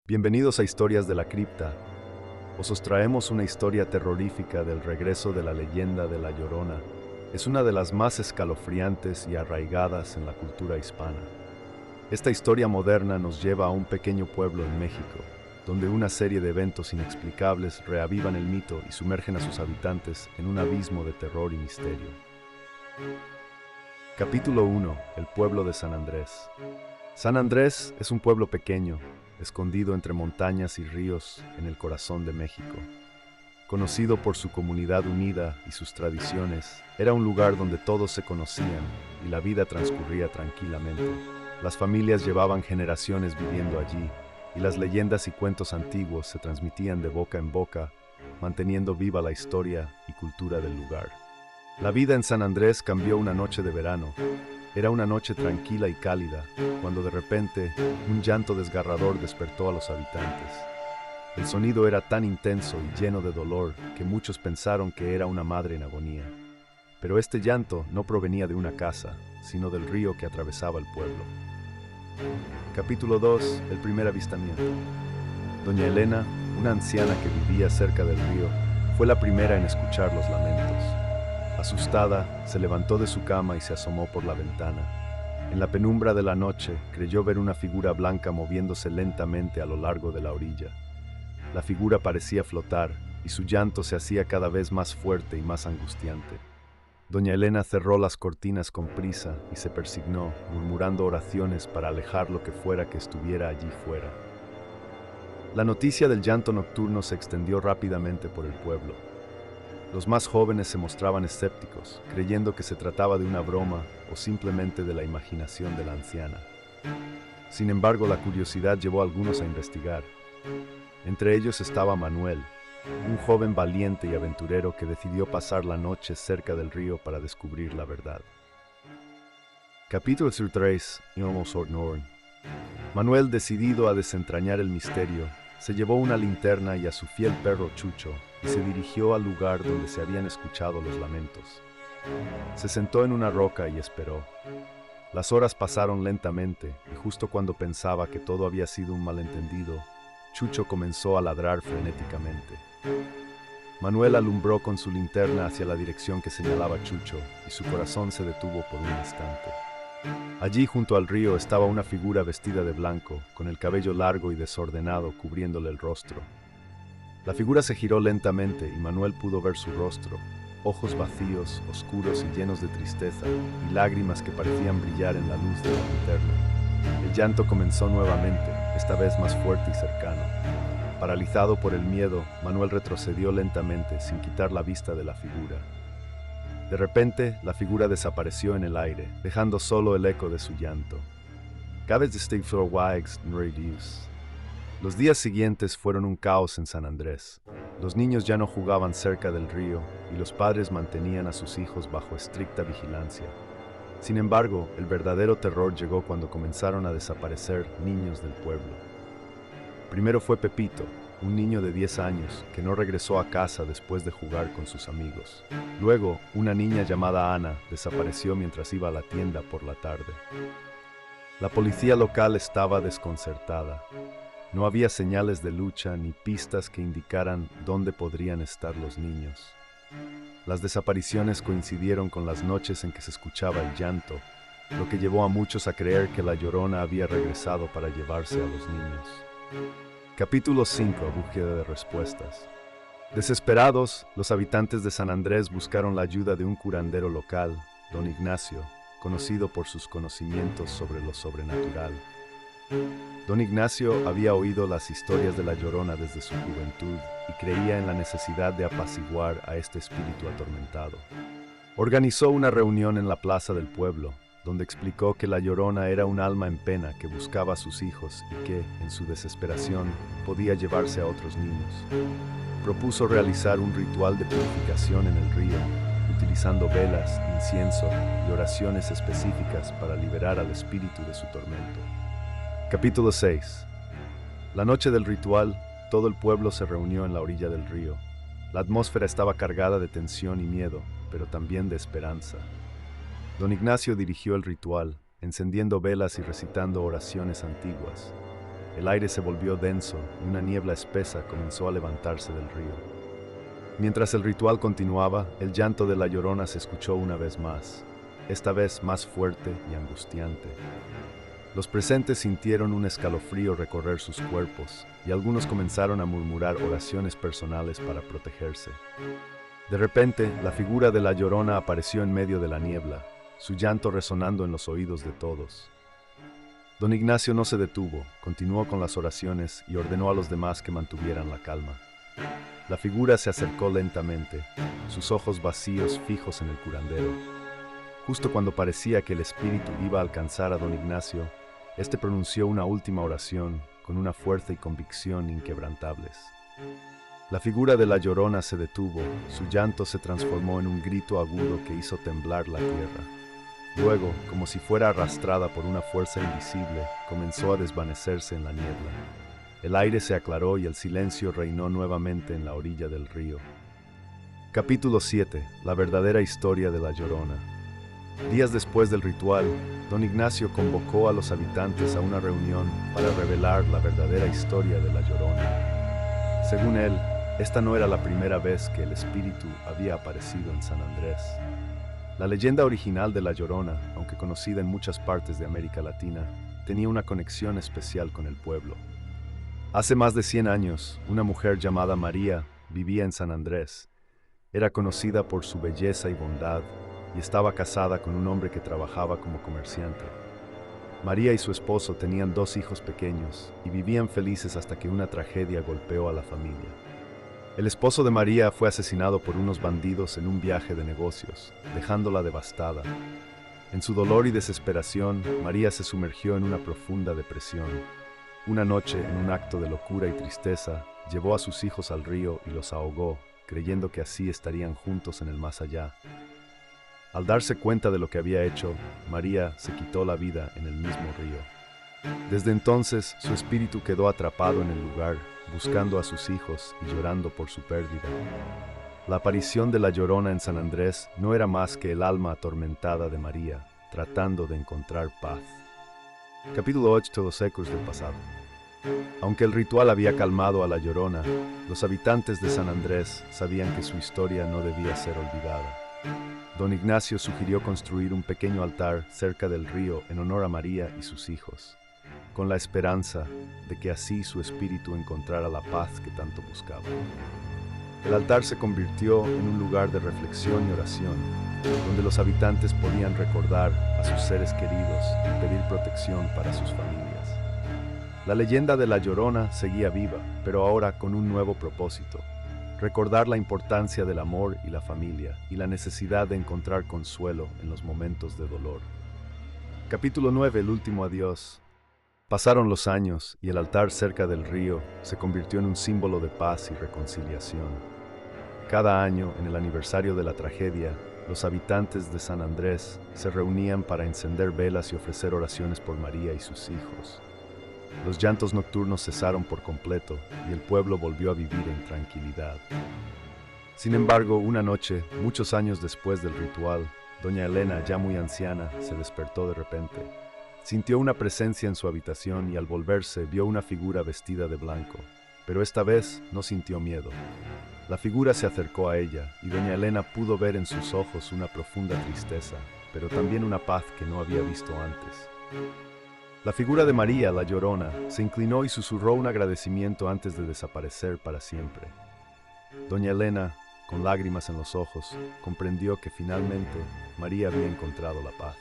Bienvenidos a Historias de la Cripta. Os traemos una historia terrorífica del regreso de la leyenda de La Llorona. Es una de las más escalofriantes y arraigadas en la cultura hispana. Esta historia moderna nos lleva a un pequeño pueblo en México, donde una serie de eventos inexplicables reavivan el mito y sumergen a sus habitantes en un abismo de terror y misterio. Capítulo 1. El pueblo de San Andrés. San Andrés es un pueblo pequeño, escondido entre montañas y ríos en el corazón de México. Conocido por su comunidad unida y sus tradiciones, era un lugar donde todos se conocían y la vida transcurría tranquilamente. Las familias llevaban generaciones viviendo allí, y las leyendas y cuentos antiguos se transmitían de boca en boca, manteniendo viva la historia y cultura del lugar. La vida en San Andrés cambió una noche de verano. Era una noche tranquila y cálida, cuando de repente un llanto desgarrador despertó a los habitantes. El sonido era tan intenso y lleno de dolor que muchos pensaron que era una madre en agonía. Pero este llanto no provenía de una casa, sino del río que atravesaba el pueblo. Capítulo 2. El primer avistamiento. Doña Elena, una anciana que vivía cerca del río, fue la primera en escuchar los lamentos. Asustada, se levantó de su cama y se asomó por la ventana. En la penumbra de la noche, creyó ver una figura blanca moviéndose lentamente a lo largo de la orilla. La figura parecía flotar, y su llanto se hacía cada vez más fuerte y más angustiante. Doña Elena cerró las cortinas con prisa y se persignó, murmurando oraciones para alejar lo que fuera que estuviera allí fuera. La noticia del llanto nocturno se extendió rápidamente por el pueblo. Los más jóvenes se mostraban escépticos, creyendo que se trataba de una broma o simplemente de la imaginación de la anciana. Sin embargo, la curiosidad llevó a algunos a investigar. Entre ellos estaba Manuel, un joven valiente y aventurero que decidió pasar la noche cerca del río para descubrir la verdad. Capítulo 3. Manuel, decidido a desentrañar el misterio, se llevó una linterna y a su fiel perro Chucho y se dirigió al lugar donde se habían escuchado los lamentos. Se sentó en una roca y esperó. Las horas pasaron lentamente y justo cuando pensaba que todo había sido un malentendido, Chucho comenzó a ladrar frenéticamente. Manuel alumbró con su linterna hacia la dirección que señalaba Chucho y su corazón se detuvo por un instante. Allí junto al río estaba una figura vestida de blanco, con el cabello largo y desordenado cubriéndole el rostro. La figura se giró lentamente y Manuel pudo ver su rostro, ojos vacíos, oscuros y llenos de tristeza, y lágrimas que parecían brillar en la luz de la linterna. El llanto comenzó nuevamente, esta vez más fuerte y cercano. Paralizado por el miedo, Manuel retrocedió lentamente sin quitar la vista de la figura. De repente, la figura desapareció en el aire, dejando solo el eco de su llanto. Los días siguientes fueron un caos en San Andrés. Los niños ya no jugaban cerca del río y los padres mantenían a sus hijos bajo estricta vigilancia. Sin embargo, el verdadero terror llegó cuando comenzaron a desaparecer niños del pueblo. Primero fue Pepito, un niño de 10 años que no regresó a casa después de jugar con sus amigos. Luego, una niña llamada Ana desapareció mientras iba a la tienda por la tarde. La policía local estaba desconcertada. No había señales de lucha ni pistas que indicaran dónde podrían estar los niños. Las desapariciones coincidieron con las noches en que se escuchaba el llanto, lo que llevó a muchos a creer que la Llorona había regresado para llevarse a los niños. Capítulo 5. Búsqueda de respuestas. Desesperados, los habitantes de San Andrés buscaron la ayuda de un curandero local, don Ignacio, conocido por sus conocimientos sobre lo sobrenatural. Don Ignacio había oído las historias de la Llorona desde su juventud y creía en la necesidad de apaciguar a este espíritu atormentado. Organizó una reunión en la plaza del pueblo, donde explicó que la Llorona era un alma en pena que buscaba a sus hijos y que, en su desesperación, podía llevarse a otros niños. Propuso realizar un ritual de purificación en el río, utilizando velas, incienso y oraciones específicas para liberar al espíritu de su tormento. Capítulo 6. La noche del ritual, todo el pueblo se reunió en la orilla del río. La atmósfera estaba cargada de tensión y miedo, pero también de esperanza. Don Ignacio dirigió el ritual, encendiendo velas y recitando oraciones antiguas. el aire se volvió denso y una niebla espesa comenzó a levantarse del río. Mientras el ritual continuaba, el llanto de la Llorona se escuchó una vez más, esta vez más fuerte y angustiante. Los presentes sintieron un escalofrío recorrer sus cuerpos y algunos comenzaron a murmurar oraciones personales para protegerse. De repente, la figura de la Llorona apareció en medio de la niebla, su llanto resonando en los oídos de todos. Don Ignacio no se detuvo, continuó con las oraciones y ordenó a los demás que mantuvieran la calma. La figura se acercó lentamente, sus ojos vacíos fijos en el curandero. Justo cuando parecía que el espíritu iba a alcanzar a don Ignacio, este pronunció una última oración con una fuerza y convicción inquebrantables. La figura de la Llorona se detuvo, su llanto se transformó en un grito agudo que hizo temblar la tierra. Luego, como si fuera arrastrada por una fuerza invisible, comenzó a desvanecerse en la niebla. El aire se aclaró y el silencio reinó nuevamente en la orilla del río. Capítulo 7. La verdadera historia de la Llorona. Días después del ritual, don Ignacio convocó a los habitantes a una reunión para revelar la verdadera historia de la Llorona. Según él, esta no era la primera vez que el espíritu había aparecido en San Andrés. La leyenda original de la Llorona, aunque conocida en muchas partes de América Latina, tenía una conexión especial con el pueblo. Hace más de 100 años, una mujer llamada María vivía en San Andrés. Era conocida por su belleza y bondad, y estaba casada con un hombre que trabajaba como comerciante. María y su esposo tenían 2 hijos pequeños, y vivían felices hasta que una tragedia golpeó a la familia. El esposo de María fue asesinado por unos bandidos en un viaje de negocios, dejándola devastada. En su dolor y desesperación, María se sumergió en una profunda depresión. Una noche, en un acto de locura y tristeza, llevó a sus hijos al río y los ahogó, creyendo que así estarían juntos en el más allá. Al darse cuenta de lo que había hecho, María se quitó la vida en el mismo río. Desde entonces, su espíritu quedó atrapado en el lugar, buscando a sus hijos y llorando por su pérdida. La aparición de la Llorona en San Andrés no era más que el alma atormentada de María, tratando de encontrar paz. Capítulo 8. Los ecos del pasado. Aunque el ritual había calmado a la Llorona, los habitantes de San Andrés sabían que su historia no debía ser olvidada. Don Ignacio sugirió construir un pequeño altar cerca del río en honor a María y sus hijos, con la esperanza de que así su espíritu encontrara la paz que tanto buscaba. El altar se convirtió en un lugar de reflexión y oración, donde los habitantes podían recordar a sus seres queridos y pedir protección para sus familias. La leyenda de la Llorona seguía viva, pero ahora con un nuevo propósito: recordar la importancia del amor y la familia y la necesidad de encontrar consuelo en los momentos de dolor. Capítulo 9. El último adiós. Pasaron los años y el altar cerca del río se convirtió en un símbolo de paz y reconciliación. Cada año, en el aniversario de la tragedia, los habitantes de San Andrés se reunían para encender velas y ofrecer oraciones por María y sus hijos. Los llantos nocturnos cesaron por completo y el pueblo volvió a vivir en tranquilidad. Sin embargo, una noche, muchos años después del ritual, doña Elena, ya muy anciana, se despertó de repente. Sintió una presencia en su habitación y al volverse vio una figura vestida de blanco, pero esta vez no sintió miedo. La figura se acercó a ella y doña Elena pudo ver en sus ojos una profunda tristeza, pero también una paz que no había visto antes. La figura de María, la Llorona, se inclinó y susurró un agradecimiento antes de desaparecer para siempre. Doña Elena, con lágrimas en los ojos, comprendió que finalmente María había encontrado la paz.